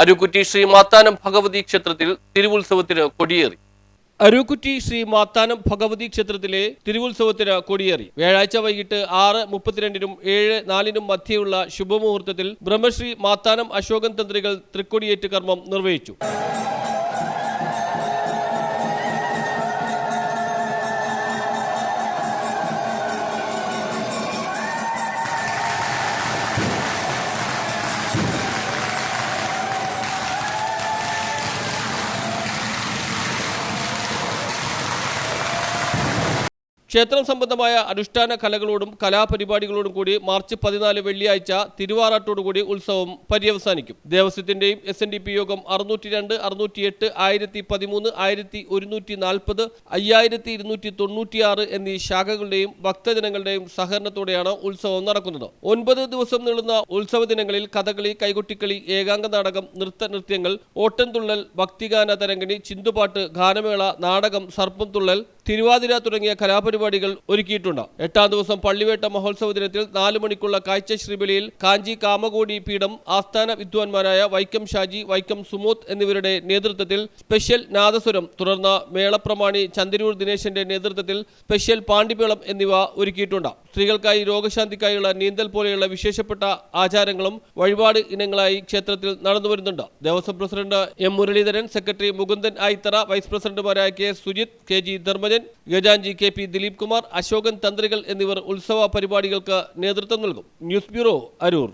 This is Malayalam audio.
അരുക്കുറ്റി ശ്രീ മാത്താനം ഭഗവതി ക്ഷേത്രത്തിൽ തിരുവുത്സവത്തിന് കൊടിയേറി. അരുക്കുറ്റി ശ്രീ മാത്താനം ഭഗവതി ക്ഷേത്രത്തിലെ തിരുവുത്സവത്തിന് കൊടിയേറി. വ്യാഴാഴ്ച വൈകിട്ട് 6:32-നും 7:04-നും മധ്യയുള്ള ശുഭമുഹൂർത്തത്തിൽ ബ്രഹ്മശ്രീ മാത്താനം അശോകൻ തന്ത്രികൾ തൃക്കൊടിയേറ്റ് കർമ്മം നിർവഹിച്ചു. ക്ഷേത്രം സംബന്ധമായ അനുഷ്ഠാന കലകളോടും കലാപരിപാടികളോടും കൂടി മാർച്ച് 14 വെള്ളിയാഴ്ച തിരുവാറാട്ടോടുകൂടി ഉത്സവം പര്യവസാനിക്കും. ദേവസ്വത്തിന്റെയും SNDP യോഗം 602, 608, 1013, 1140, 5296 എന്നീ ശാഖകളുടെയും ഭക്തജനങ്ങളുടെയും സഹകരണത്തോടെയാണ് ഉത്സവം നടക്കുന്നത്. 9 ദിവസം നീളുന്ന ഉത്സവ ദിനങ്ങളിൽ കഥകളി, കൈകൊട്ടിക്കളി, ഏകാംഗ നാടകം, നൃത്യങ്ങൾ, ഓട്ടംതുള്ളൽ, ഭക്തിഗാന തരംഗിണി, ചിന്തുപാട്ട്, ഗാനമേള, നാടകം, സർപ്പം തുള്ളൽ, തിരുവാതിര തുടങ്ങിയ കലാപരിപാടികൾ ഒരുക്കിയിട്ടുണ്ട്. 8ാം ദിവസം പള്ളിവേട്ട മഹോത്സവ ദിനത്തിൽ 4 മണിക്കുള്ള കാഴ്ച ശ്രീബലിയിൽ കാഞ്ചി കാമകോടി പീഠം ആസ്ഥാന വിദ്വാൻമാരായ വൈക്കം ഷാജി, വൈക്കം സുമോത്ത് എന്നിവരുടെ നേതൃത്വത്തിൽ സ്പെഷ്യൽ നാദസ്വരം, തുടർന്ന് മേളപ്രമാണി ചന്ദരൂർ ദിനേശന്റെ നേതൃത്വത്തിൽ സ്പെഷ്യൽ പാണ്ടിമേളം എന്നിവ ഒരുക്കിയിട്ടുണ്ട്. സ്ത്രീകൾക്കായി രോഗശാന്തിക്കായുള്ള നീന്തൽ പോലെയുള്ള വിശേഷപ്പെട്ട ആചാരങ്ങളും വഴിപാട് ഇനങ്ങളായി ക്ഷേത്രത്തിൽ നടന്നുവരുന്നുണ്ട്. Devaswom president M. Muraleedharan, secretary Mukundan Ayithara, vice പ്രസിഡന്റുമാരായ K. സുജിത്, KG ധർമ്മജൻ, ഗജാൻജി KP ദിലീപ് കുമാർ, അശോകൻ തന്ത്രികൾ എന്നിവർ ഉത്സവ പരിപാടികൾക്ക് നേതൃത്വം നൽകും. News bureau, Aroor.